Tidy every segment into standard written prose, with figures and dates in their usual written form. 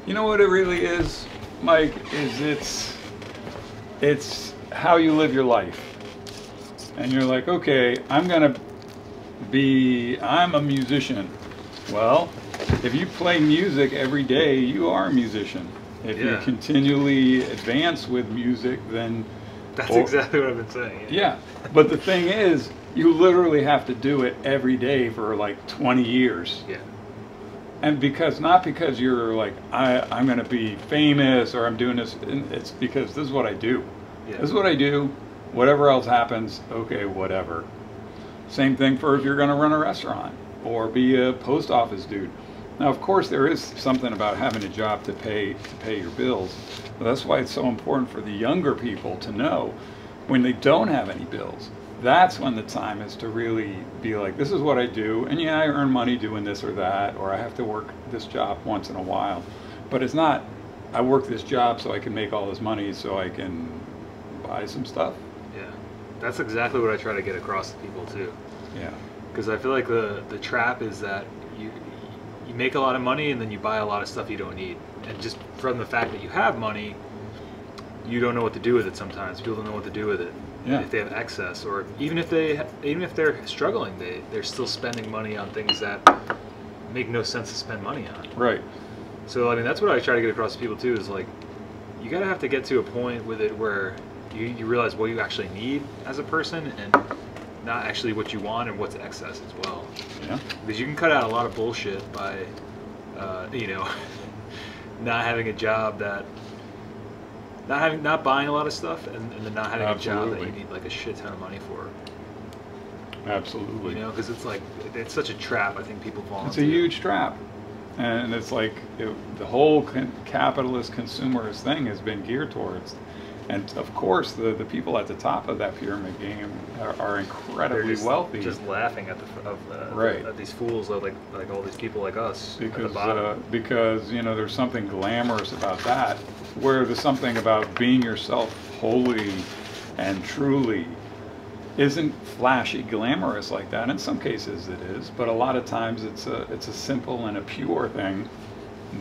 You know what it really is, Mike, is it's how you live your life. And you're like, okay, I'm a musician. Well, if you play music every day, you are a musician. If you continually advance with music, then... That's exactly what I've been saying. Yeah, but the thing is, you literally have to do it every day for like 20 years. Yeah. And not because you're like, I'm going to be famous or I'm doing this. It's because this is what I do. Yeah. This is what I do. Whatever else happens, okay, whatever. Same thing for if you're going to run a restaurant or be a post office dude. Now, of course, there is something about having a job to pay your bills. But that's why it's so important for the younger people to know when they don't have any bills. That's when the time is to really be like, this is what I do, and yeah, I earn money doing this or that, or I have to work this job once in a while. But it's not, I work this job so I can make all this money so I can buy some stuff. Yeah, that's exactly what I try to get across to people too. Yeah. Because I feel like the trap is that you make a lot of money and then you buy a lot of stuff you don't need. And just from the fact that you have money, you don't know what to do with it sometimes. People don't know what to do with it. Yeah. If they have excess, or even if they're struggling, they're still spending money on things that make no sense to spend money on. Right. So I mean, that's what I try to get across to people too. Is like, you gotta have to get to a point with it where you realize what you actually need as a person, and not actually what you want and what's excess as well. Yeah. Because you can cut out a lot of bullshit by, not having a job that. Not buying a lot of stuff, and then not having a job that you need like a shit ton of money for. Absolutely. You know, because it's like, it's such a trap. I think people fall into. It's a huge trap, and it's like the whole capitalist consumerist thing has been geared towards, and of course the people at the top of that pyramid game are incredibly wealthy. Just laughing at at these fools, like all these people like us at the bottom. Because there's something glamorous about that. Where there's something about being yourself wholly and truly isn't flashy, glamorous like that. In some cases it is, but a lot of times it's a simple and a pure thing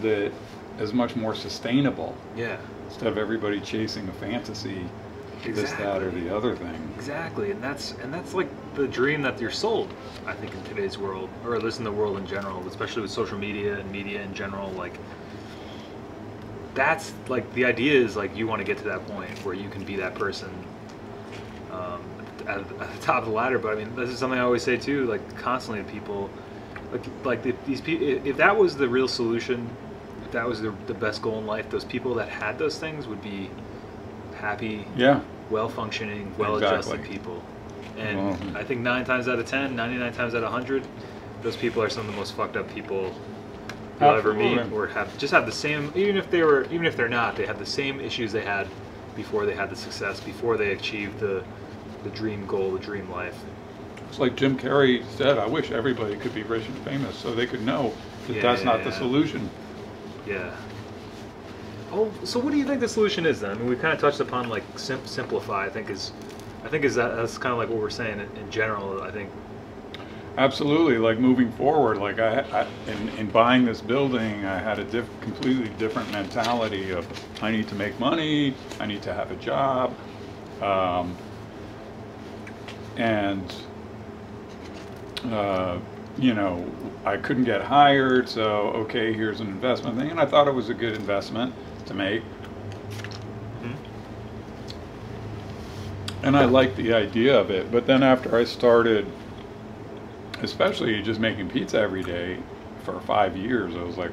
that is much more sustainable. Yeah. Instead of everybody chasing a fantasy, this, that, or the other thing. Exactly, and that's like the dream that you're sold, I think, in today's world, or at least in the world in general, especially with social media and media in general. Like, that's like the idea is like you want to get to that point where you can be that person at the top of the ladder. But I mean, this is something I always say too, like constantly to people, these people. If that was the real solution, if that was the best goal in life, those people that had those things would be happy, well-functioning, well-adjusted people. And I think 9 times out of 10, 99 times out of 100, those people are some of the most fucked up people you'll ever meet, or have the same, even if they're not, they have the same issues they had before they had the success, before they achieved the dream goal, the dream life. It's like Jim Carrey said, I wish everybody could be rich and famous so they could know that that's not the solution. Yeah. Oh, so what do you think the solution is then? I mean, we kind of touched upon like simplify. I think that's kind of like what we're saying in general. I think. Absolutely, like moving forward, like in buying this building, I had a completely different mentality of I need to make money, I need to have a job, I couldn't get hired, so okay, here's an investment thing, and I thought it was a good investment to make. And I liked the idea of it, but then after I started, especially just making pizza every day for 5 years, I was like,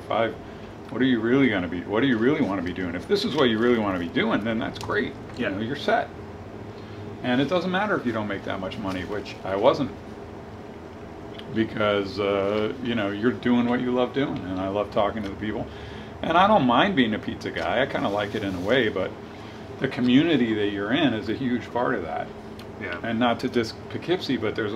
what are you really going to be, what do you really want to be doing? If this is what you really want to be doing, then that's great. Yeah. You're set. And it doesn't matter if you don't make that much money, which I wasn't. Because, you're doing what you love doing, and I love talking to the people. And I don't mind being a pizza guy. I kind of like it in a way, but the community that you're in is a huge part of that. Yeah. And not to diss Poughkeepsie, but there's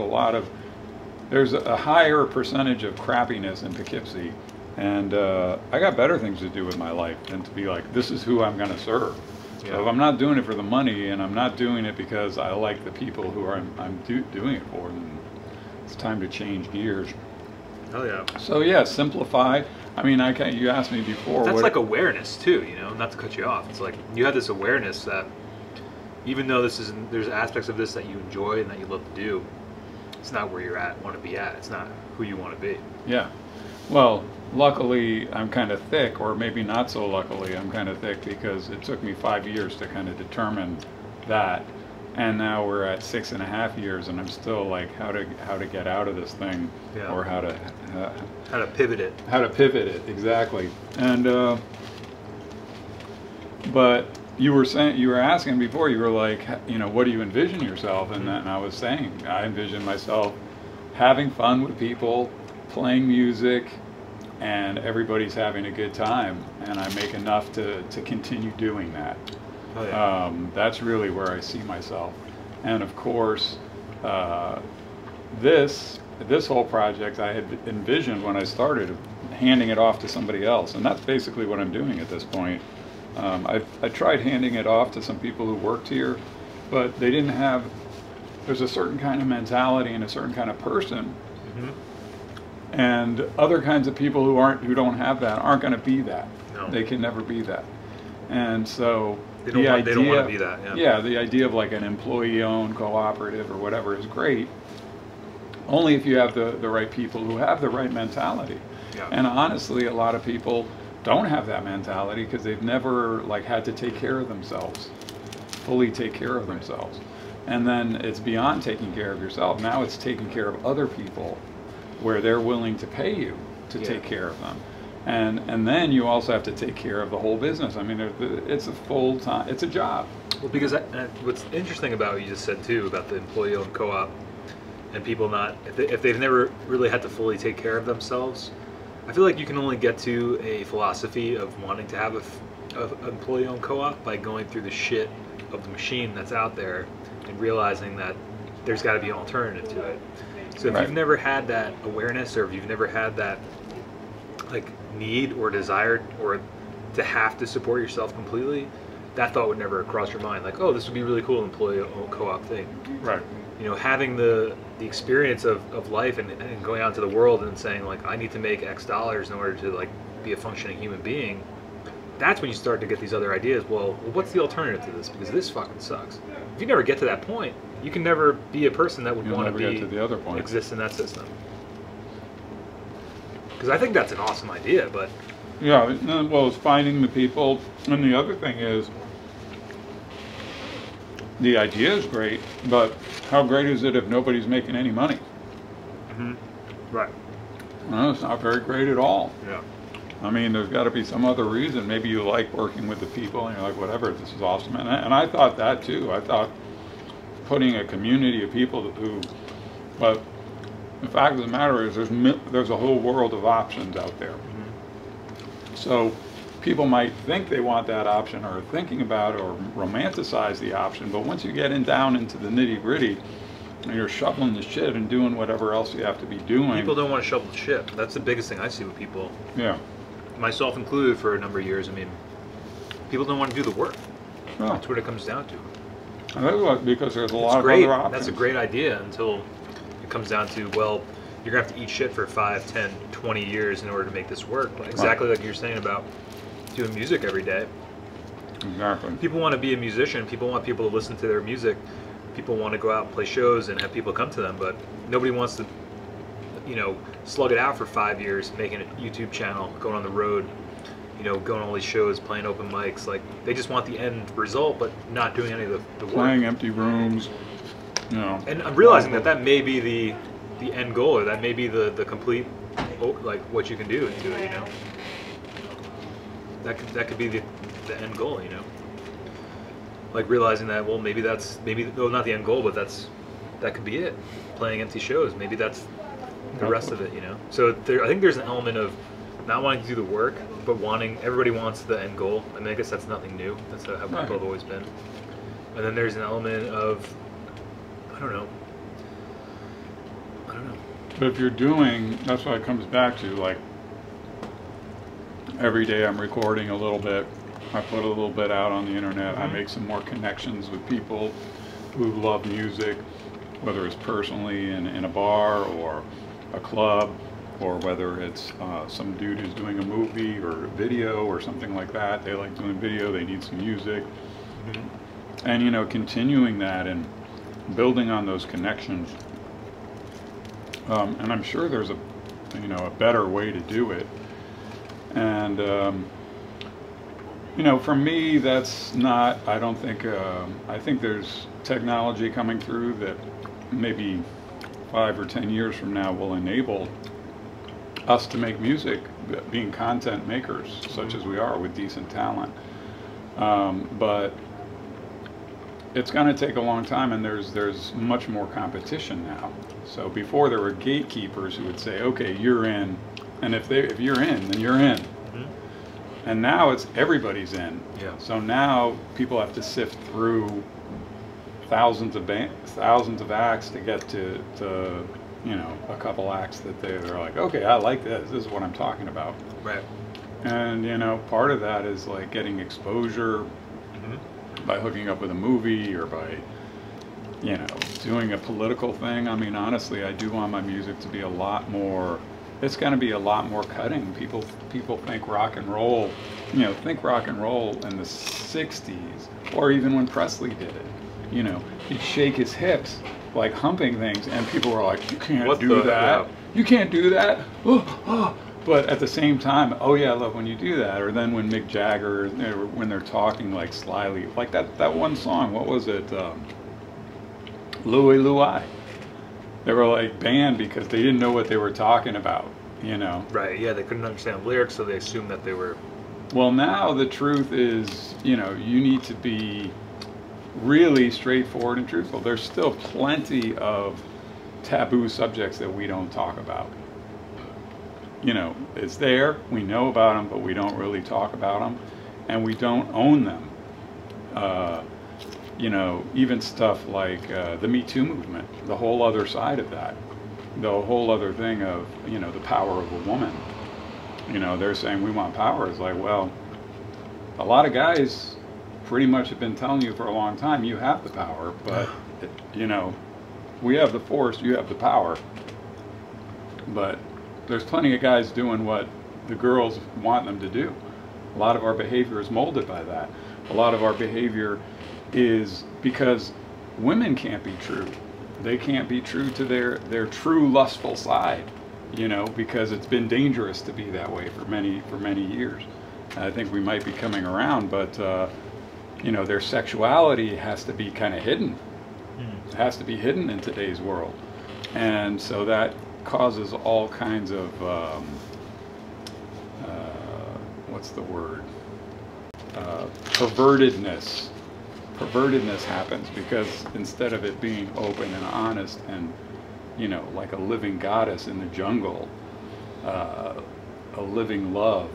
a higher percentage of crappiness in Poughkeepsie. And I got better things to do with my life than to be like, this is who I'm going to serve. Yeah. So if I'm not doing it for the money, and I'm not doing it because I like the people who I'm doing it for, then it's time to change gears. Oh yeah. So yeah, simplify. I mean, you asked me before. That's like awareness too, you know. Not to cut you off. It's like you have this awareness that even though there's aspects of this that you enjoy and that you love to do, it's not where you're want to be at. It's not who you want to be. Yeah. Well, luckily, I'm kind of thick, or maybe not so luckily, I'm kind of thick because it took me 5 years to kind of determine that. And now we're at 6.5 years, and I'm still like, how to get out of this thing, Yeah. or how to pivot it. How to pivot it, exactly. And but you were asking before, you were like, you know, what do you envision yourself? And I was saying, I envision myself having fun with people, playing music, and everybody's having a good time, and I make enough to continue doing that. Oh, yeah. That's really where I see myself. And of course, this whole project I had envisioned when I started, handing it off to somebody else, and that's basically what I'm doing at this point. I tried handing it off to some people who worked here, but they didn't have, there's a certain kind of mentality and a certain kind of person, and other kinds of people who don't have that aren't going to be that. No. They can never be that. And so they don't want to be that. Yeah. Yeah, the idea of like an employee-owned cooperative or whatever is great, only if you have the right people who have the right mentality. Yeah. And honestly, a lot of people don't have that mentality because they've never like had to take care of themselves, fully take care of themselves. And then it's beyond taking care of yourself. Now it's taking care of other people where they're willing to pay you to take care of them. And then you also have to take care of the whole business. I mean, it's a full-time, it's a job. Well, because what's interesting about what you just said too, about the employee-owned co-op, and people not, if they've never really had to fully take care of themselves, I feel like you can only get to a philosophy of wanting to have a employee-owned co-op by going through the shit of the machine that's out there and realizing that there's got to be an alternative to it. So if you've never had that awareness, or if you've never had that like need or desire or to have to support yourself completely, that thought would never cross your mind. Like, oh, this would be really cool, employee-owned co-op thing. Right. You know, having the experience of life and going out into the world and saying like, I need to make X dollars in order to like be a functioning human being. That's when you start to get these other ideas. Well, what's the alternative to this? Because this fucking sucks. If you never get to that point, you can never be a person that would want to get to the other point. Exist in that system. Because I think that's an awesome idea, but yeah, well, it's finding the people, and the other thing is, the idea is great, but how great is it if nobody's making any money? Right. Well, it's not very great at all. Yeah. I mean, there's got to be some other reason. Maybe you like working with the people, and you're like, whatever, this is awesome. And I thought that too. I thought putting a community of people but the fact of the matter is there's a whole world of options out there. So people might think they want that option or are thinking about or romanticize the option, but once you get down into the nitty-gritty and you're shoveling the shit and doing whatever else you have to be doing. People don't want to shovel the shit. That's the biggest thing I see with people. Yeah. Myself included for a number of years. I mean, people don't want to do the work. Oh. That's what it comes down to. And that's because there's a lot of great. other options. That's a great idea until it comes down to, well, you're going to have to eat shit for 5, 10, 20 years in order to make this work. But exactly like you're saying about doing music every day. Exactly. People want to be a musician. People want people to listen to their music. People want to go out and play shows and have people come to them. But nobody wants to, you know, slug it out for 5 years, making a YouTube channel, going on the road, you know, going on all these shows, playing open mics. Like, they just want the end result, but not doing any of the work. Playing empty rooms, you know. And I'm realizing that may be the end goal, or that may be the complete, like, what you can do into it, you know. That could be the end goal, you know. Like realizing that, well, maybe not the end goal, but that could be it. Playing empty shows, maybe that's the rest of it, you know. So I think there's an element of not wanting to do the work, but everybody wants the end goal. I mean, I guess that's nothing new. That's how people have always been. And then there's an element of, I don't know. But if you're doing, that's what it comes back to, like, every day I'm recording a little bit, I put a little bit out on the internet, I make some more connections with people who love music, whether it's personally in a bar or a club, or whether it's some dude who's doing a movie or a video or something like that. They like doing video, they need some music. Mm-hmm. And, you know, continuing that and building on those connections. And I'm sure there's a better way to do it. And, you know, for me, that's not, I don't think, I think there's technology coming through that maybe 5 or 10 years from now will enable us to make music, being content makers, such as we are, with decent talent. But it's going to take a long time, and there's much more competition now. So before there were gatekeepers who would say, okay, you're in, and if you're in, then you're in. Mm-hmm. And now it's everybody's in. Yeah. So now people have to sift through thousands of acts to get to you know, a couple acts that they're like, okay, I like this. This is what I'm talking about. Right. And you know, part of that is like getting exposure by hooking up with a movie or by, you know, doing a political thing. I mean, honestly, I do want my music to be a lot more, it's going to be a lot more cutting. People think rock and roll, you know, think rock and roll in the 60s, or even when Presley did it. You know, he'd shake his hips like humping things, and people were like, you can't do that. You can't do that. Oh, oh. But at the same time, oh yeah, I love when you do that. Or then when Mick Jagger, when they're talking like slyly, like that one song, what was it? Louie Louie. They were like banned because they didn't know what they were talking about, you know? Right, yeah, they couldn't understand the lyrics, so they assumed that they were... Well, now the truth is, you know, you need to be really straightforward and truthful. There's still plenty of taboo subjects that we don't talk about. You know, it's there, we know about them, but we don't really talk about them, and we don't own them. You know, even stuff like the Me Too movement, the whole other side of that, the whole other thing of, you know, the power of a woman. You know, they're saying we want power. It's like, well, a lot of guys pretty much have been telling you for a long time you have the power, but, you know, we have the force, you have the power. But there's plenty of guys doing what the girls want them to do. A lot of our behavior is molded by that. A lot of our behavior is because women can't be true. They can't be true to their true lustful side, you know, because it's been dangerous to be that way for many years. I think we might be coming around, but you know, their sexuality has to be kind of hidden. It has to be hidden in today's world, and so that causes all kinds of what's the word? Pervertedness. Pervertedness happens because instead of it being open and honest and, you know, like a living goddess in the jungle, a living love,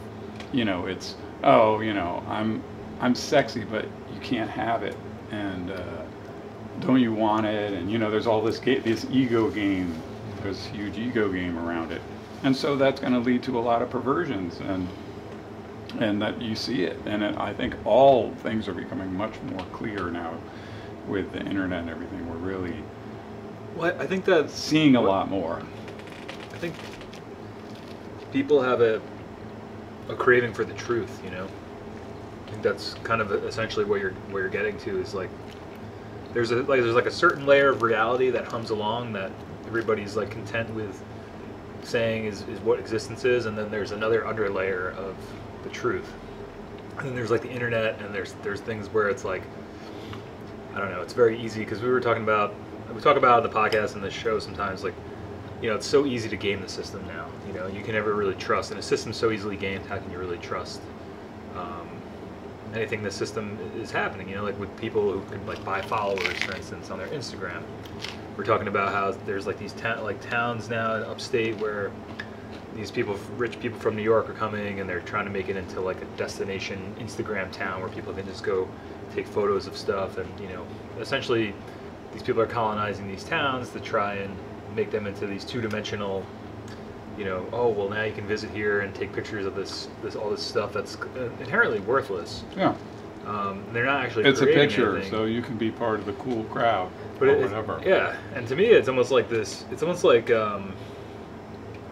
you know, it's, oh, you know, I'm sexy, but you can't have it, and don't you want it? And you know, there's all this ego game. There's a huge ego game around it, and so that's going to lead to a lot of perversions, and that you see it. And I think all things are becoming much more clear now with the internet and everything. We're really, well, I think that seeing a lot more. I think people have a craving for the truth, you know. I think that's kind of essentially where you're getting to, is like there's like a certain layer of reality that hums along that everybody's like content with saying is what existence is, and then there's another under layer of the truth. And then there's like the internet, and there's things where it's like, I don't know, it's very easy, because we talk about on the podcast and this show sometimes, like, you know, it's so easy to game the system now. You know, you can never really trust, and a system's so easily gamed, how can you really trust anything the system is happening? You know, like with people who can like buy followers, for instance, on their Instagram. We're talking about how there's like these towns now in upstate where these people, rich people from New York, are coming, and they're trying to make it into like a destination Instagram town where people can just go take photos of stuff, and you know, essentially these people are colonizing these towns to try and make them into these two-dimensional, you know, oh well, now you can visit here and take pictures of all this stuff that's inherently worthless. Yeah. They're not actually. It's a picture, anything. so you can be part of the cool crowd, but or whatever. Yeah, and to me, it's almost like this. It's almost like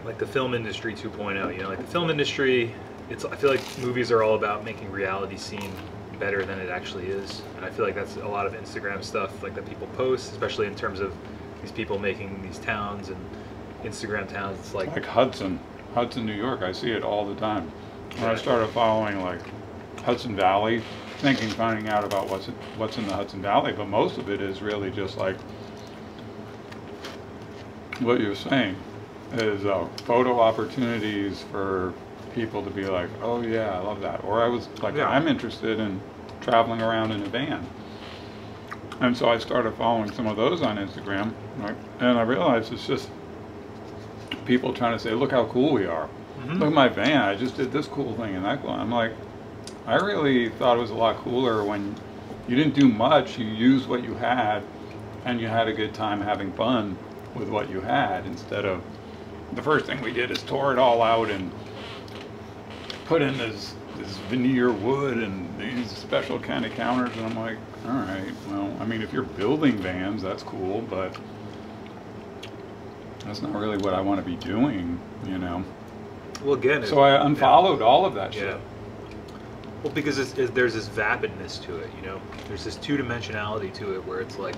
like the film industry 2.0. You know, like the film industry, I feel like movies are all about making reality seem better than it actually is, and I feel like that's a lot of Instagram stuff like that people post, especially in terms of these people making these towns and Instagram towns. It's like Hudson, New York. I see it all the time. When I started following like Hudson Valley, finding out about what's in the Hudson Valley, but most of it is really just like what you're saying is photo opportunities for people to be like, oh yeah, I love that. Or I was like, I'm interested in traveling around in a van. And so I started following some of those on Instagram, right? And I realized it's just people trying to say, look how cool we are. Look at my van, I just did this cool thing and that cool. I'm like, I really thought it was a lot cooler when you didn't do much, you used what you had, and you had a good time having fun with what you had, instead of, the first thing we did is tore it all out and put in this veneer wood and these special kind of counters, and I'm like, all right, well, I mean, if you're building vans, that's cool, but that's not really what I want to be doing, you know. Well, again, so I unfollowed all of that shit. Well, because there's this vapidness to it, you know. There's this two-dimensionality to it where it's like,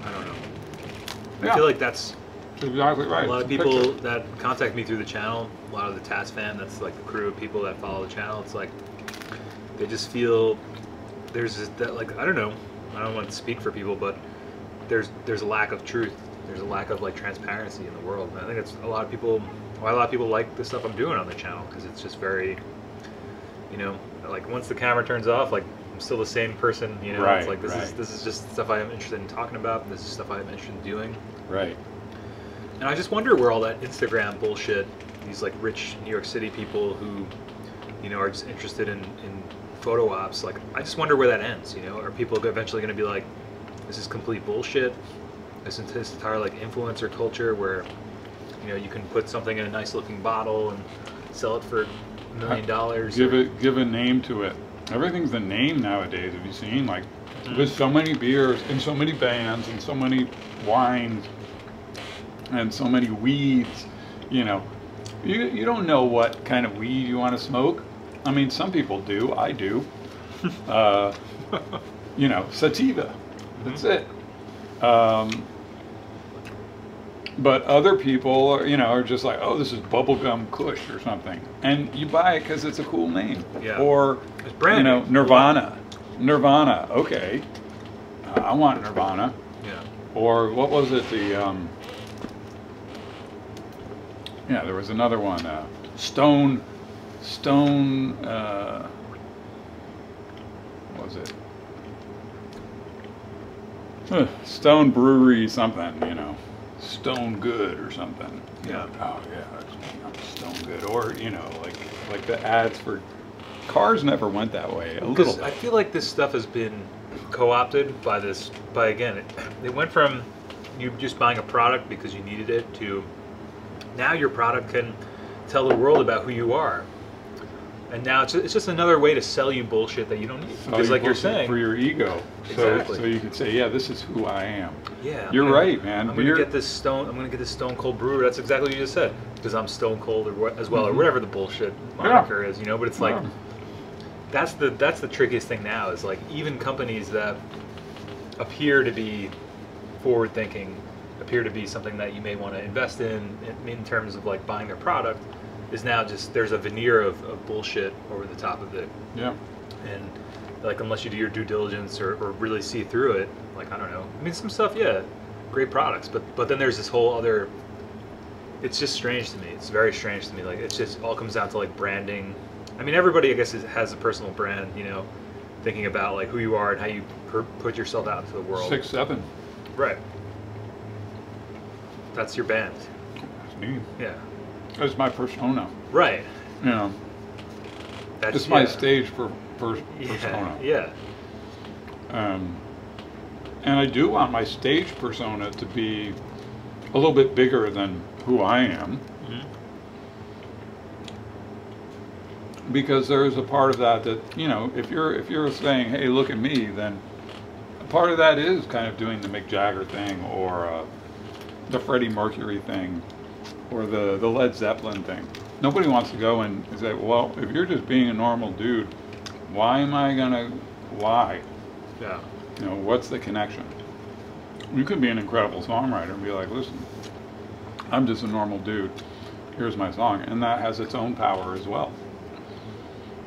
I don't know. I feel like that's exactly right. A lot of people that contact me through the channel, a lot of the TAS fan, that's like the crew of people that follow the channel, it's like they just feel there's this, that, like, I don't know, I don't want to speak for people, but there's a lack of truth. There's a lack of like transparency in the world. And I think it's why a lot of people like the stuff I'm doing on the channel, because it's just very, you know, like once the camera turns off, like I'm still the same person, you know. Right, it's like this is just stuff I am interested in talking about. This is stuff I am interested in doing. Right. And I just wonder where all that Instagram bullshit, these like rich New York City people who, you know, are just interested in photo ops, like I just wonder where that ends, you know. Are people eventually going to be like, this is complete bullshit? This entire like influencer culture where, you know, you can put something in a nice looking bottle and sell it for $1 million. Give a name to it. Everything's a name nowadays. Have you seen, like, there's so many beers and so many bands and so many wines and so many weeds, you know. You don't know what kind of weed you want to smoke. I mean, some people do. I do. You know, sativa. That's it. But other people are, you know, are just like, oh, this is bubblegum kush or something, and you buy it because it's a cool name. Yeah. Or, you know, Nirvana. Nirvana. Okay. I want Nirvana. Yeah. Or what was it? Yeah, there was another one. Stone. What was it? Stone Brewery something, you know, Stone Good or something. Yeah. Oh yeah, Stone Good. Or, you know, like the ads for cars never went that way. Because I feel like this stuff has been co-opted by again, it went from you just buying a product because you needed it to now your product can tell the world about who you are. And now it's just another way to sell you bullshit that you don't need. Because like you're saying, for your ego. Exactly. So you can say, yeah, this is who I am. Yeah. You're right, man. I'm gonna get this Stone Cold Brewer. That's exactly what you just said. Because I'm Stone Cold as well, or whatever the bullshit moniker is, you know. But it's like that's the trickiest thing now. Is like even companies that appear to be forward thinking, appear to be something that you may want to invest in terms of like buying their product, is now just there's a veneer of bullshit over the top of it. Yeah. And like unless you do your due diligence or really see through it, like I don't know. I mean some stuff, yeah, great products, but then there's this whole other. It's just strange to me. It's very strange to me. Like it's just all comes down to like branding. I mean everybody I guess has a personal brand, you know, thinking about like who you are and how you put yourself out into the world. 6-7. Right. That's your band. That's me. Yeah. That's my persona. Right. You know. That's it's my stage persona. Yeah. And I do want my stage persona to be a little bit bigger than who I am. Mm-hmm. Because there is a part of that, you know, if you're saying, hey, look at me, then a part of that is kind of doing the Mick Jagger thing, or the Freddie Mercury thing or the Led Zeppelin thing. Nobody wants to go and say, well, if you're just being a normal dude, why? Yeah. You know, what's the connection? You could be an incredible songwriter and be like, listen, I'm just a normal dude. Here's my song. And that has its own power as well.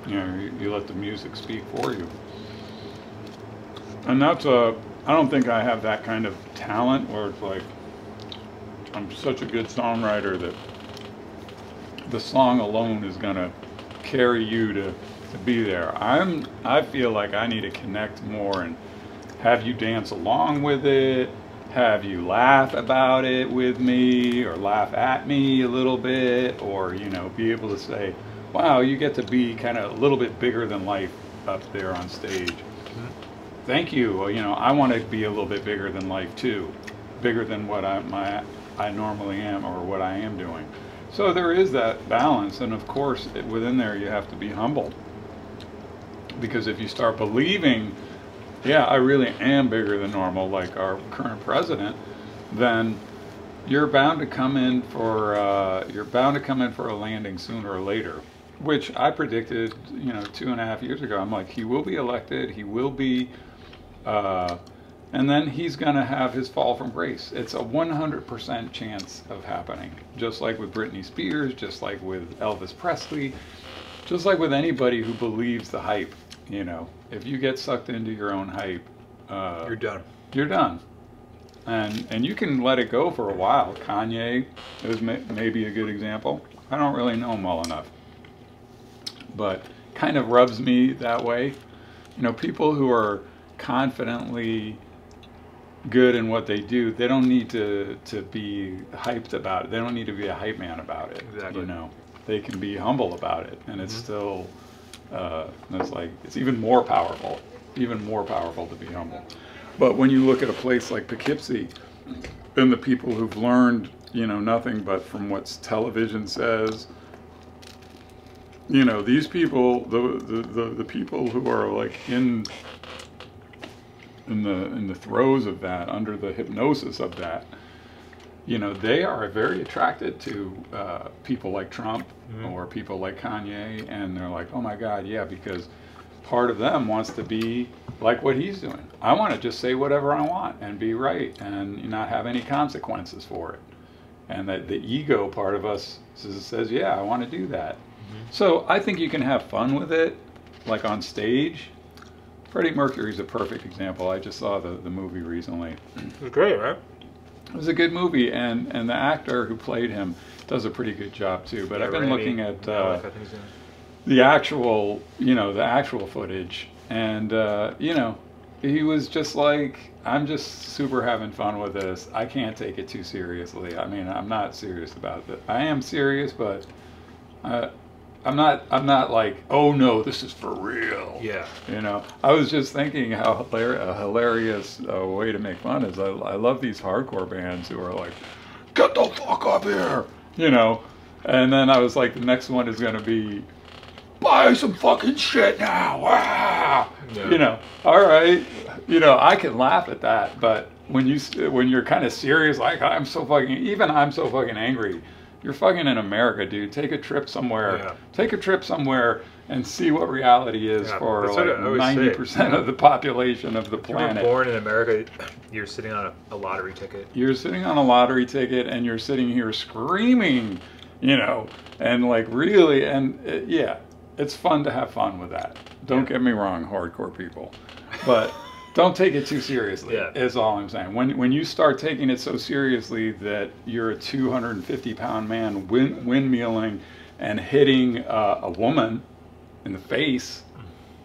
You know, you let the music speak for you. And that's I don't think I have that kind of talent where it's like, I'm such a good songwriter that the song alone is going to carry you to be there. I feel like I need to connect more and have you dance along with it, have you laugh about it with me, or laugh at me a little bit, or, you know, be able to say, wow, you get to be kind of a little bit bigger than life up there on stage. Thank you. Well, you know, I want to be a little bit bigger than life too, bigger than what I normally am or what I am doing. So there is that balance, and of course within there you have to be humble, because if you start believing, yeah, I really am bigger than normal, like our current president, then you're bound to come in for a landing sooner or later, which I predicted, you know, 2.5 years ago. I'm like, he will be elected, he will be, and then he's going to have his fall from grace. It's a 100% chance of happening, just like with Britney Spears, just like with Elvis Presley, just like with anybody who believes the hype. You know, if you get sucked into your own hype, you're done. You're done. And you can let it go for a while. Kanye is maybe a good example. I don't really know him well enough, but kind of rubs me that way. You know, people who are confidently good in what they do, they don't need to be hyped about it. They don't need to be a hype man about it. Exactly. You know, they can be humble about it, and it's still, it's like, it's even more powerful to be humble. But when you look at a place like Poughkeepsie, and the people who've learned, you know, nothing but from what television says, you know, these people, the people who are like in the throes of that, under the hypnosis of that, you know, they are very attracted to people like Trump or people like Kanye, and they're like, oh my God, yeah, because part of them wants to be like what he's doing. I want to just say whatever I want and be right and not have any consequences for it. And that the ego part of us says, yeah, I want to do that. So I think you can have fun with it, like on stage. Freddie Mercury's a perfect example. I just saw the movie recently. It was great, right? It was a good movie, and the actor who played him does a pretty good job too. But yeah, I've been looking at the actual, you know, the actual footage, and you know, he was just like, I'm just super having fun with this. I can't take it too seriously. I mean, I'm not serious about it. I am serious, but I'm not like, oh no, this is for real. Yeah. You know, I was just thinking how hilarious way to make fun is. I love these hardcore bands who are like, get the fuck up here, you know. And then I was like, the next one is gonna be, buy some fucking shit now. Ah! Yeah. You know, all right. You know, I can laugh at that, but when you're kind of serious, like I'm so fucking angry. You're fucking in America, dude. Take a trip somewhere. Yeah. Take a trip somewhere and see what reality is for like 90% of the population of the planet. If you're born in America, you're sitting on a lottery ticket. You're sitting on a lottery ticket, and you're sitting here screaming, you know, and like really, and yeah, it's fun to have fun with that. Don't get me wrong, hardcore people, but don't take it too seriously, is all I'm saying. When you start taking it so seriously that you're a 250-pound man windmilling and hitting a woman in the face,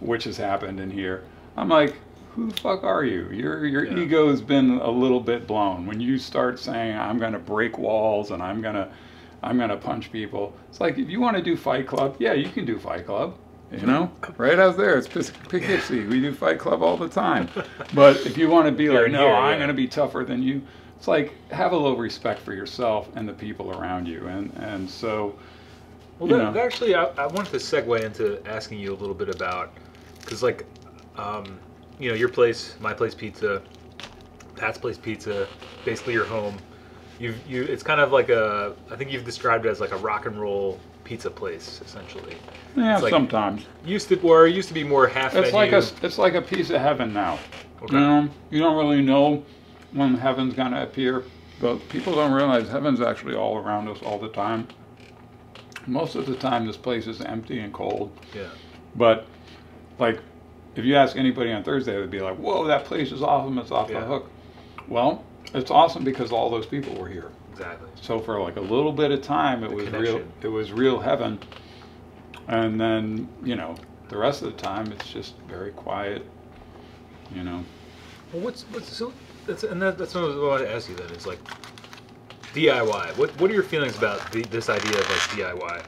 which has happened in here, I'm like, who the fuck are you? Your ego's been a little bit blown. When you start saying, I'm gonna break walls and I'm gonna punch people, it's like, if you want to do Fight Club, yeah, you can do Fight Club. You know, right out there, it's Poughkeepsie. We do Fight Club all the time. But if you want to be like, no, I'm going to be tougher than you, it's like, have a little respect for yourself and the people around you. And so, well, actually, I wanted to segue into asking you a little bit about, because like, you know, your place, my place pizza, Pat's Place Pizza, basically your home. it's kind of like I think you've described it as like a rock and roll pizza place, essentially. Yeah, like, sometimes. It used to be more half It's menu. it's like a piece of heaven now. Okay. You don't really know when heaven's gonna appear, but people don't realize heaven's actually all around us all the time. Most of the time, this place is empty and cold. Yeah. But like, if you ask anybody on Thursday, they'd be like, "Whoa, that place is awesome! It's off the hook." Well, it's awesome because all those people were here. Exactly. So for like a little bit of time, it was real heaven, and then the rest of the time it's just very quiet. Well, that's what I wanted to ask you then. Is like DIY. What are your feelings about this idea of like DIY?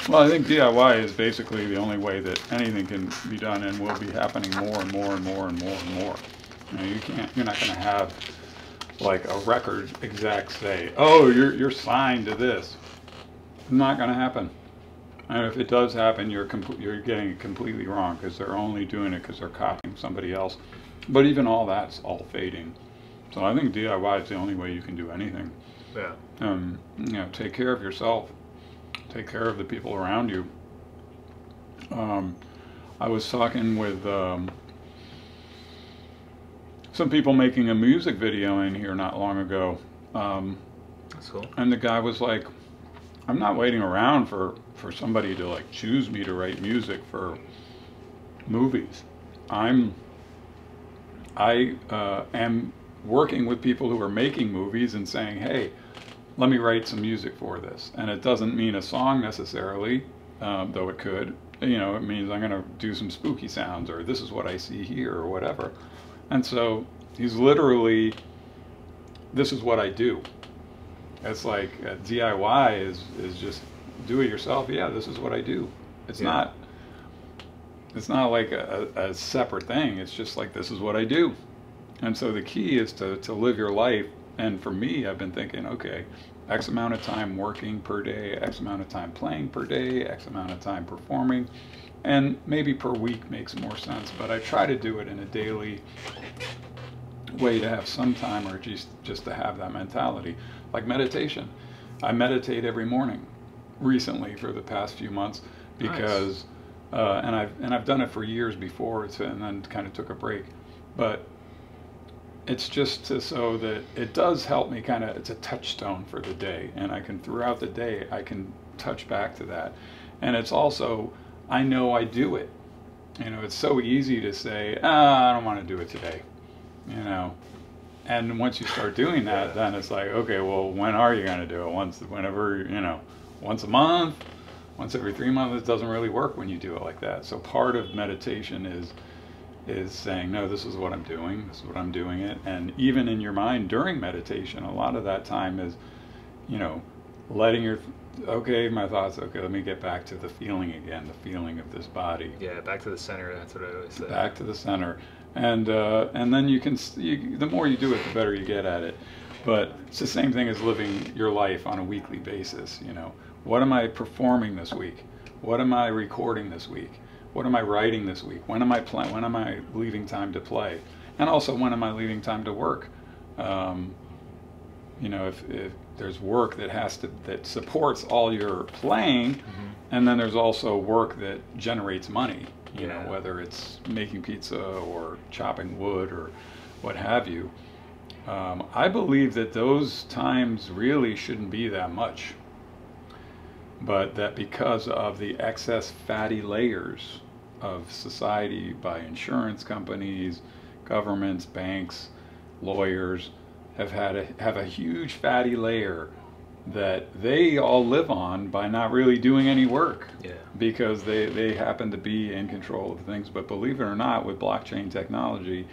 Well, I think DIY is basically the only way that anything can be done, and will be happening more and more and more and more and more. You're not going to have like a record exec say, "Oh, you're signed to this." It's not going to happen. And if it does happen, you're getting it completely wrong, because they're only doing it because they're copying somebody else. But even all that's all fading. So I think DIY is the only way you can do anything. Yeah. Take care of yourself. Take care of the people around you. I was talking with some people making a music video in here not long ago. That's cool. And the guy was like, "I'm not waiting around for somebody to like choose me to write music for movies. I am working with people who are making movies and saying, hey, let me write some music for this." And it doesn't mean a song necessarily, though it could. It means I'm going to do some spooky sounds, or this is what I see here, or whatever. And so he's literally, this is what I do. It's like DIY is just do it yourself. Yeah, this is what I do. It's not like a separate thing. It's just like, this is what I do. And so the key is to live your life. And for me, I've been thinking, okay, X amount of time working per day, X amount of time playing per day, X amount of time performing, and maybe per week makes more sense. But I try to do it in a daily way to have some time, or just to have that mentality. Like meditation. I meditate every morning recently for the past few months, because nice. and I've done it for years before, and then kind of took a break. But it's just so that it does help me it's a touchstone for the day, and I can, throughout the day, I can touch back to that. And it's also, I know I do it. It's so easy to say, I don't want to do it today, And once you start doing that, then it's like, okay, well, when are you going to do it? Once a month, once every 3 months. It doesn't really work when you do it like that. So part of meditation is saying, no, this is what I'm doing. This is what I'm doing it. And even in your mind during meditation, a lot of that time is, letting my thoughts, okay, let me get back to the feeling again, the feeling of this body. Yeah, back to the center. That's what I always say. Back to the center. And then the more you do it, the better you get at it. But it's the same thing as living your life on a weekly basis. What am I performing this week? What am I recording this week? What am I writing this week? When am I leaving time to play? And also, when am I leaving time to work? If there's work that supports all your playing, mm-hmm. and then there's also work that generates money. Whether it's making pizza or chopping wood or what have you. I believe that those times really shouldn't be that much, but that because of the excess fatty layers of society by insurance companies, governments, banks, lawyers have a huge fatty layer that they all live on by not really doing any work. Yeah. Because they happen to be in control of things. But believe it or not, with blockchain technology,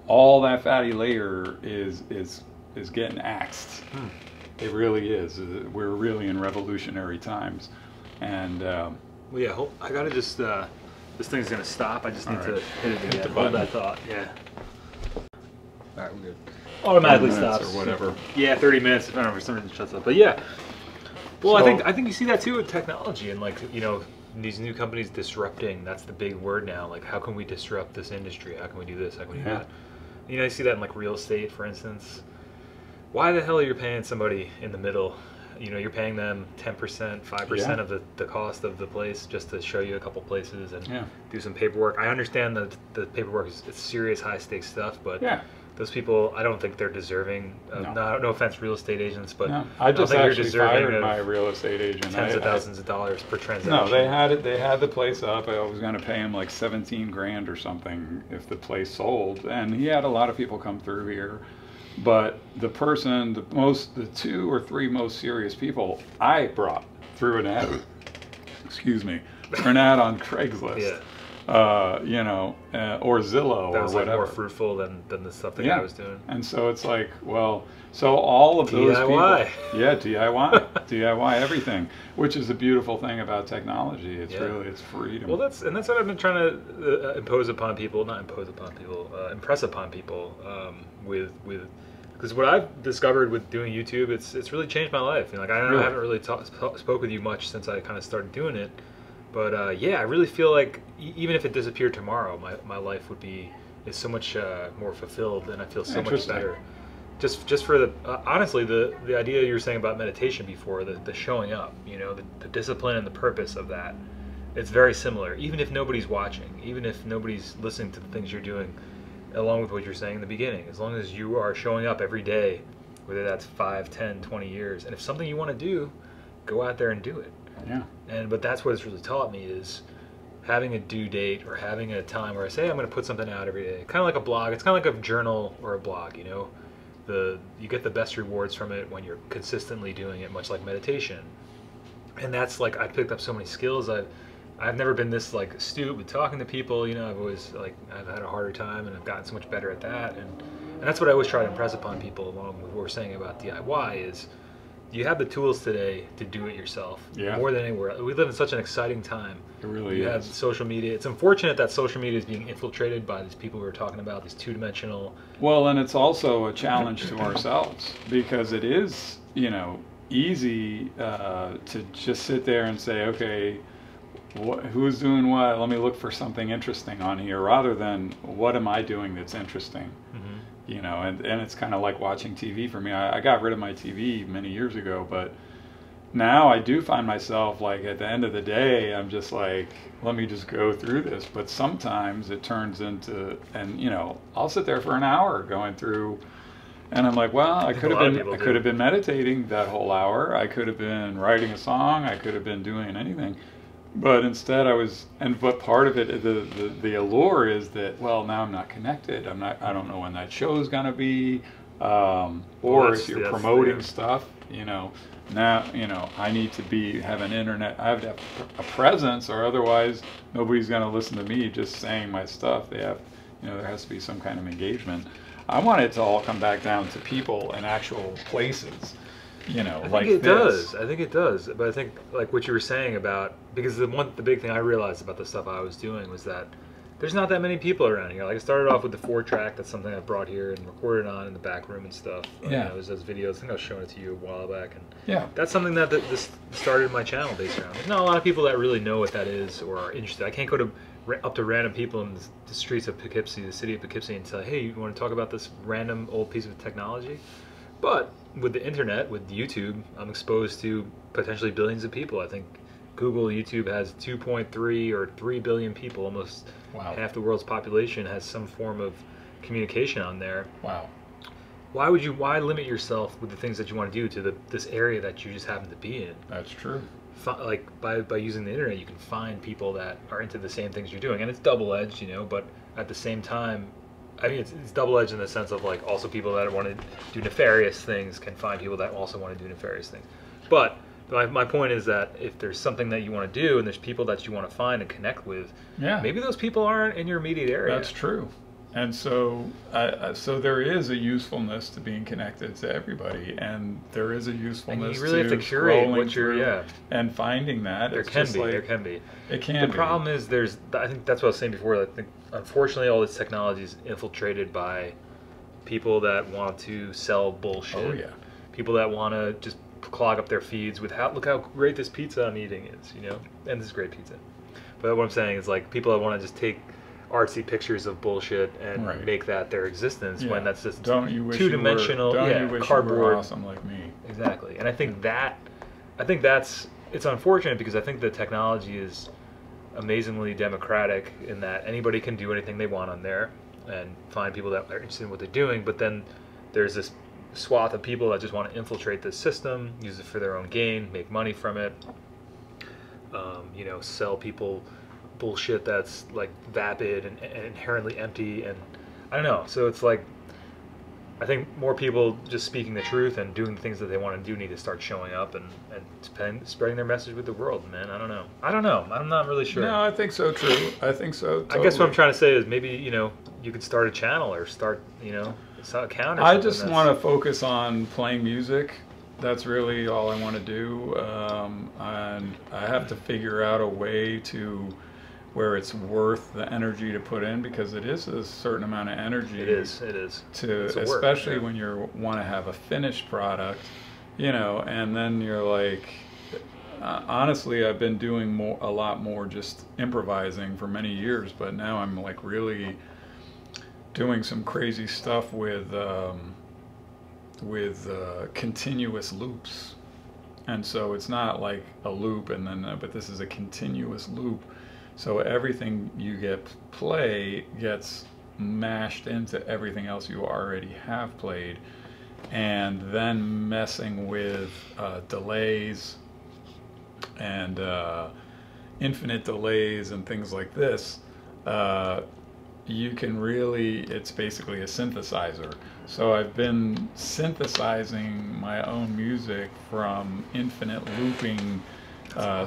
all that fatty layer is getting axed. It really is. We're really in revolutionary times. And well, yeah, I gotta just this thing's gonna stop. I just need to hit it again. Hold that thought. Yeah. All right, we're good. Automatically stops or whatever. Yeah, 30 minutes. I don't know if something shuts up, but yeah. Well, so, I think you see that too with technology, and like these new companies disrupting. That's the big word now. Like, how can we disrupt this industry? How can we do this? How can we do that? You see that in like real estate, for instance. why the hell are you paying somebody in the middle? You know, you're paying them 10%, 5% of the cost of the place just to show you a couple places and do some paperwork. I understand that the paperwork is it's serious, high stakes stuff, but those people, I don't think they're deserving. No offense, real estate agents, but I just actually fired my real estate agent. Tens of thousands of dollars per transaction. No, they had it. They had the place up. I was going to pay him like 17 grand or something if the place sold, and he had a lot of people come through here. But the person, the 2 or 3 most serious people I brought through an ad, excuse me, through an ad on Craigslist, you know, or Zillow that was or whatever. Like more fruitful than the stuff that I was doing. And so it's like, well, so all of those DIY. people, DIY, DIY everything, which is the beautiful thing about technology. It's really, it's freedom. Well, that's what I've been trying to impress upon people with because what I've discovered with doing YouTube, it's really changed my life. You know, like I haven't really spoke with you much since I kind of started doing it, but I really feel like even if it disappeared tomorrow, my life is so much more fulfilled, and I feel so much better. Just for the honestly, the idea you were saying about meditation before, the showing up, you know, the discipline and the purpose of that, it's very similar. Even if nobody's watching, even if nobody's listening to the things you're doing, along with what you're saying in the beginning, as long as you are showing up every day, whether that's 5, 10, 20 years, and if something you want to do, go out there and do it. But that's what it's really taught me, is having a due date or having a time where I say I'm going to put something out every day. Kind of like a blog. It's kind of like a journal or a blog, you know. You get the best rewards from it when you're consistently doing it, much like meditation. And that's like, I picked up so many skills. I've never been this like astute with talking to people, you know. I've had a harder time, and I've gotten so much better at that. And that's what I always try to impress upon people, along with what we're saying about DIY, is you have the tools today to do it yourself more than anywhere. We live in such an exciting time. It really is. You have social media. It's unfortunate that social media is being infiltrated by these people we were talking about, these two-dimensional. Well, and it's also a challenge to ourselves, because it is, you know, easy to just sit there and say, okay, who's doing what? Let me look for something interesting on here, rather than what am I doing that's interesting. You know, and it's kind of like watching TV for me. I got rid of my TV many years ago, but now I do find myself, like, at the end of the day, I'm just like, let me just go through this. But sometimes it turns into, and you know, I'll sit there for an hour going through, and I'm like, well, I could have been meditating that whole hour. I could have been writing a song. I could have been doing anything. But instead but part of it, the allure is that, well, now I'm not connected. I don't know when that show's gonna be, or if you're promoting stuff, you know, now, you know, I need to have an internet, I have to have a presence, or otherwise nobody's gonna listen to me just saying my stuff. There has to be some kind of engagement. I want it to all come back down to people and actual places. You know, I think it does. But I think, like what you were saying about, because the big thing I realized about the stuff I was doing was that there's not that many people around here. Like I started off with the 4-track, that's something I brought here and recorded on in the back room and stuff. You know, there's those videos. I think I was showing it to you a while back, and that's something that this started my channel based around. There's not a lot of people that really know what that is or are interested. I can't go up to random people in the streets of Poughkeepsie, the city of Poughkeepsie, and say, hey, you want to talk about this random old piece of technology? But with the internet, with YouTube, I'm exposed to potentially billions of people. I think Google, YouTube has 2.3 or 3 billion people, almost half the world's population has some form of communication on there. Wow. Why limit yourself with the things that you want to do to this area that you just happen to be in? That's true. Like by using the internet, you can find people that are into the same things you're doing, and it's double-edged, you know. But at the same time, I mean, it's double-edged in the sense of, like, also people that want to do nefarious things can find people that also want to do nefarious things. But my point is that if there's something that you want to do and there's people that you want to find and connect with, maybe those people aren't in your immediate area. That's true. And so there is a usefulness to being connected to everybody, and there is a usefulness and you really have to curate what you're and finding that. There can be. It can be. The problem is I think that's what I was saying before. I think unfortunately all this technology is infiltrated by people that want to sell bullshit. Oh yeah. People that want to just clog up their feeds with look how great this pizza I'm eating is, you know, and this is great pizza. But what I'm saying is, like, people that want to just take artsy pictures of bullshit and Right. make that their existence when that's just don't you wish two-dimensional, you were, don't you wish cardboard. you were awesome like me. Exactly. And I think that's it's unfortunate because I think the technology is amazingly democratic in that anybody can do anything they want on there and find people that are interested in what they're doing, but then there's this swath of people that just want to infiltrate this system, use it for their own gain, make money from it, sell people bullshit that's like vapid and inherently empty, and I don't know. So it's like, I think more people just speaking the truth and doing the things that they want to do need to start showing up and spreading their message with the world, man. I don't know. I'm not really sure. No, I think so, true. I think so, totally. I guess what I'm trying to say is maybe, you could start a channel or start, a account or I something. just want to focus on playing music. That's really all I want to do. And I have to figure out a way to where it's worth the energy to put in, because it is a certain amount of energy. It is. To it's especially work, when you want to have a finished product, and then you're like, honestly, I've been doing a lot more just improvising for many years, but now I'm like really doing some crazy stuff with continuous loops, and so it's not like a loop and then but this is a continuous loop, so everything you play gets mashed into everything else you already have played, and then messing with delays and infinite delays and things like this. You can really, it's basically a synthesizer. So I've been synthesizing my own music from infinite looping,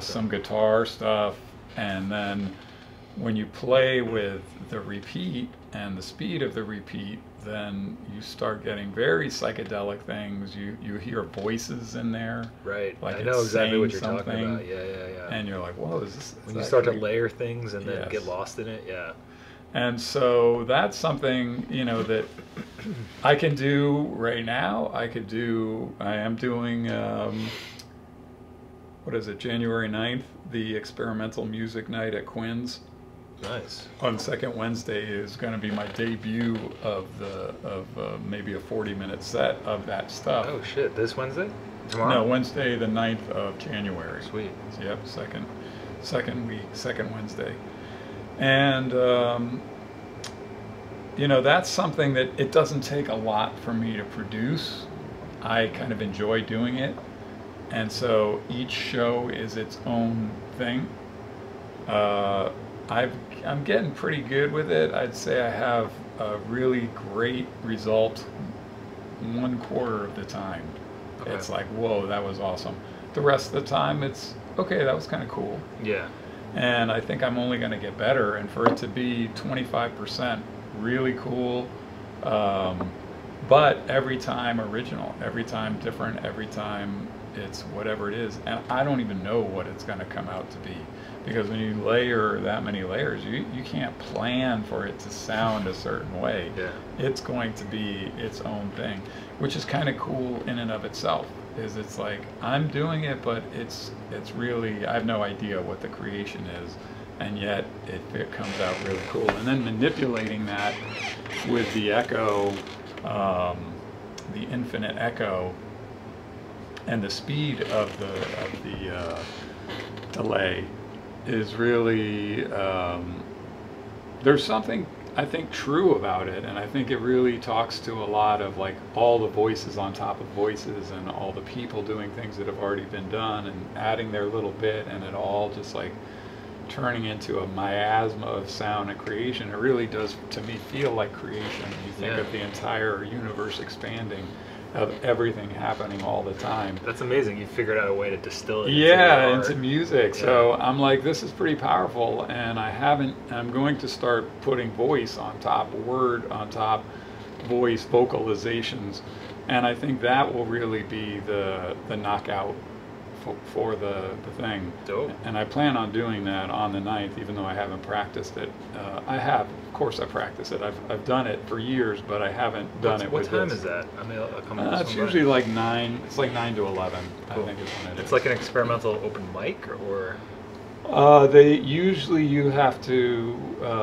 some guitar stuff, and then when you play with the repeat and the speed of the repeat, then you start getting very psychedelic things. You hear voices in there. Right. Like I know exactly what you're something, talking about. Yeah. And you're like, whoa, is this... When you start to layer things and then get lost in it, yeah. And so that's something, that I can do right now. I am doing, January 9th, the experimental music night at Quinn's. Nice. On second Wednesday is going to be my debut of maybe a 40-minute set of that stuff. Oh shit, this Wednesday? Tomorrow? No, Wednesday the 9th of January. Sweet. Yep, second Wednesday. And, that's something that it doesn't take a lot for me to produce. I kind of enjoy doing it. And so each show is its own thing. I'm getting pretty good with it. I'd say I have a really great result 1/4 of the time. Okay. It's like, whoa, that was awesome. The rest of the time, it's, okay, that was kind of cool. Yeah. And I think I'm only going to get better. And for it to be 25% really cool, but every time original, every time different, every time it's whatever it is. And I don't even know what it's going to come out to be. Because when you layer that many layers, you can't plan for it to sound a certain way. Yeah. It's going to be its own thing, which is kind of cool in and of itself. It's like, I'm doing it, but it's really, I have no idea what the creation is, and yet it comes out really cool. And then manipulating that with the echo, the infinite echo, and the speed of the delay is really, there's something I think true about it, and I think it really talks to a lot of like all the voices on top of voices and all the people doing things that have already been done and adding their little bit, and it all just like turning into a miasma of sound and creation. It really does, to me, feel like creation. You think of the entire universe expanding, of everything happening all the time. That's amazing. You figured out a way to distill it into music. Yeah. So I'm like, this is pretty powerful, and I'm going to start putting voice on top, word on top, voice, vocalizations, and I think that will really be the knockout for the thing. Dope. And I plan on doing that on the 9th, even though I haven't practiced it. Of course I practice it. I've done it for years, but I haven't done it with this. What time is that? I mean, I'll come it's usually like 9, it's like 9 to 11, cool. I think is when it is. It's like an experimental open mic, or? They usually you have to.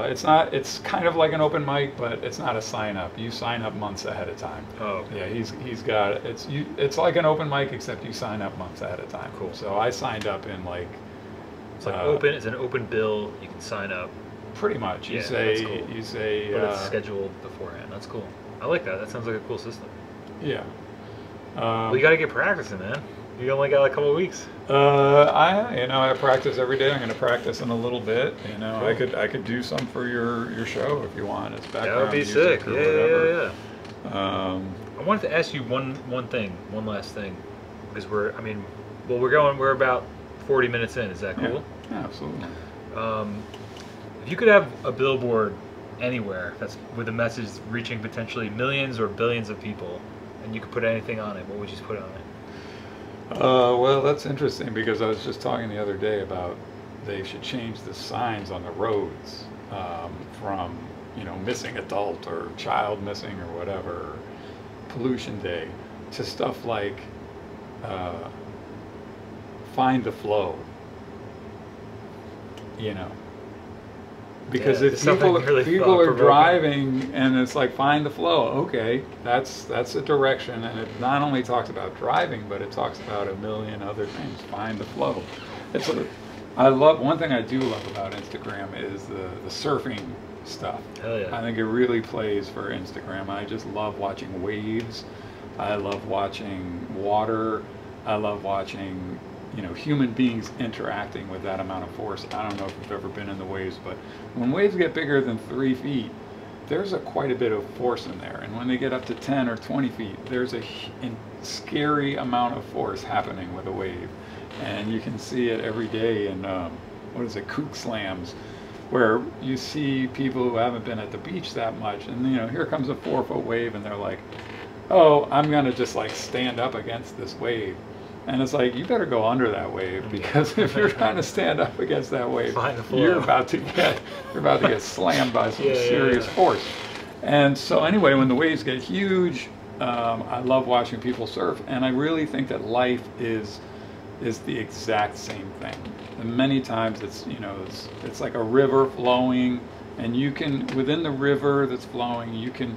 It's kind of like an open mic, but it's not a sign up. You sign up months ahead of time. Oh, okay. Yeah, he's got it's like an open mic except you sign up months ahead of time. Cool. So I signed up in like. It's like open. It's an open bill. You can sign up. Pretty much. That's cool. You say. But it's scheduled beforehand. That's cool. I like that. That sounds like a cool system. Yeah. Well, you got to get practicing, man. You only got a couple of weeks. I practice every day. I'm going to practice in a little bit. Cool. I could do some for your show if you want. It's background. That would be music sick. Or Yeah. whatever. I wanted to ask you one last thing, because we're about 40 minutes in. Is that cool? Yeah, absolutely. If you could have a billboard anywhere that's with a message reaching potentially millions or billions of people, and you could put anything on it, what would you put on it? Well, that's interesting because I was just talking the other day about they should change the signs on the roads from missing adult or child missing or whatever, pollution day, to stuff like find the flow. Because if people are driving and it's like find the flow, okay, that's a direction, and it not only talks about driving, but it talks about a million other things. Find the flow. One thing I do love about Instagram is the surfing stuff. Hell yeah. I think it really plays for Instagram. I just love watching waves. I love watching water. I love watching human beings interacting with that amount of force. I don't know if you've ever been in the waves, but when waves get bigger than 3 feet, there's quite a bit of force in there. And when they get up to 10 or 20 feet, there's a scary amount of force happening with a wave. And you can see it every day in, kook slams, where you see people who haven't been at the beach that much, and here comes a 4-foot wave, and they're like, oh, I'm gonna just like stand up against this wave. And it's like, you better go under that wave, because if you're trying to stand up against that wave, you're about to get slammed by some serious force. And so anyway, when the waves get huge, I love watching people surf, and I really think that life is the exact same thing. And many times it's like a river flowing, and you can, within the river that's flowing, you can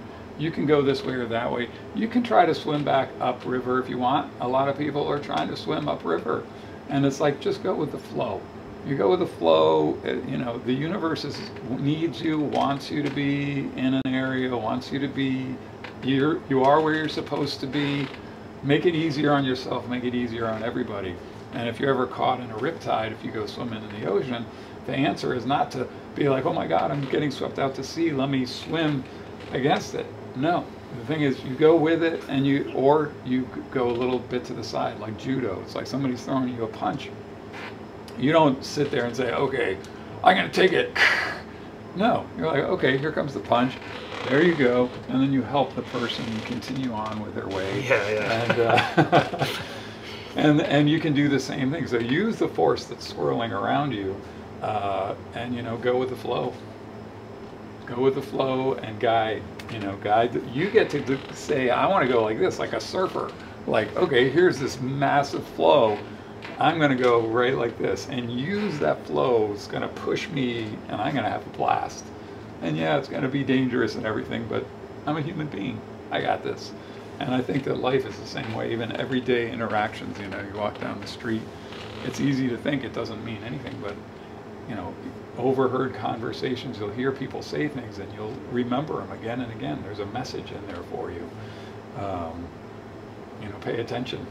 go this way or that way. You can try to swim back upriver if you want. A lot of people are trying to swim upriver. And it's like, just go with the flow. You go with the flow. The universe needs you, wants you to be in an area, wants you to be, you are where you're supposed to be. Make it easier on yourself, make it easier on everybody. And if you're ever caught in a riptide, if you go swimming in the ocean, the answer is not to be like, oh my God, I'm getting swept out to sea, let me swim against it. No, the thing is, you go with it, and you go a little bit to the side, like judo. It's like somebody's throwing you a punch. You don't sit there and say, okay, I'm gonna take it. No, you're like, okay, here comes the punch. There you go, and then you help the person continue on with their way. Yeah. And you can do the same thing. So use the force that's swirling around you, and go with the flow. Go with the flow and guide. You get to say, I want to go like this, like a surfer. Like, okay, here's this massive flow. I'm going to go right like this, and use that flow. It's going to push me, and I'm going to have a blast. And yeah, it's going to be dangerous and everything, but I'm a human being. I got this. And I think that life is the same way. Even everyday interactions, you walk down the street. It's easy to think it doesn't mean anything, but overheard conversations, you'll hear people say things, and you'll remember them again and again. There's a message in there for you. Pay attention.